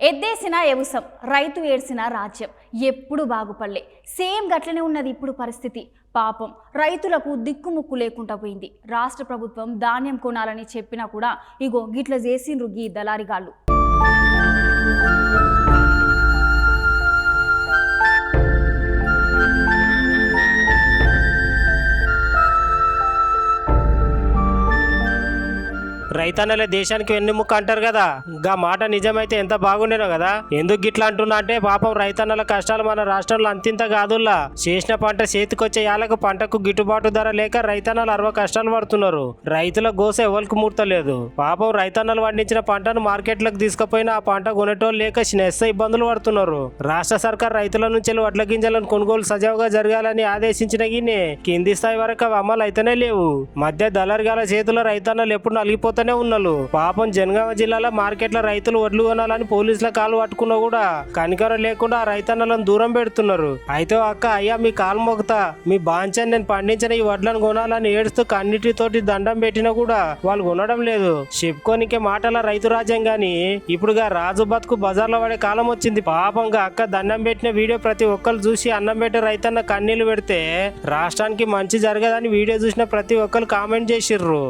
ఎద్దేసిన ఎవుసం రైతు ఏడ్చిన రాజ్యం ఎప్పుడు బాగుపడలే. సేమ్ గట్లనే ఉన్నది ఇప్పుడు పరిస్థితి. పాపం రైతులకు దిక్కుముక్కు లేకుండా పోయింది. రాష్ట్ర ప్రభుత్వం ధాన్యం కొనాలని చెప్పినా కూడా ఇగో గిట్ల చేసిండ్రు గీ దళారిగాళ్ళు. రైతన్నలే దేశానికి వెన్నెముక్క అంటారు కదా, గా మాట నిజమైతే ఎంత బాగుండేనో కదా. ఎందుకు గిట్లా అంటున్నా అంటే పాపం రైతన్నల కష్టాలు మన రాష్ట్రంలో అంతింత కాదుల్లా. చేసిన పంట చేతికొచ్చే యాలకు పంటకు గిట్టుబాటు ధర లేక రైతన్నలు 60 కష్టాలు పడుతున్నారు. రైతుల గోస ఎవరికి మూర్తలేదు. పాపం రైతన్నలు పండించిన పంటను మార్కెట్లకు తీసుకుపోయిన ఆ పంట కొనేటోళ్ళు లేక నెస్స ఇబ్బందులు పడుతున్నారు. రాష్ట్ర సర్కార్ రైతుల నుంచి వడ్ల గింజలను కొనుగోలు సజావుగా జరగాలని ఆదేశించిన గిన్నె కింది స్థాయి వరకు అవి అమలు అయితేనే లేవు. మధ్య దళారిగాల చేతుల్లో రైతన్నలు ఎప్పుడు నలిగిపోతారు ఉన్నారు. పాపం జనగామ జిల్లాలో మార్కెట్ల రైతులు వడ్లు కొనాలని పోలీసుల కాలు పట్టుకున్నా కూడా కనికరం లేకుండా ఆ రైతన్నలను దూరం పెడుతున్నారు. అయితే అక్క అయ్యా మీ కాలు మొక్కుతా, మీ బాంచని నేను పండించిన ఈ వడ్లను కొనాలని ఏడుస్తూ కన్నిటితోటి దండం పెట్టినా కూడా వాళ్ళు కొనడం లేదు. చెప్పుకోనికే మాటల రైతు రాజ్యం గాని ఇప్పుడుగా రాజు బతుకు బజార్లో పడే కాలం వచ్చింది. పాపంగా అక్క దండం పెట్టిన వీడియో ప్రతి ఒక్కరు చూసి అన్నం పెట్టే రైతన్న కన్నీళ్లు పెడితే రాష్ట్రానికి మంచి జరగదని వీడియో చూసిన ప్రతి ఒక్కరు కామెంట్ చేసిర్రు.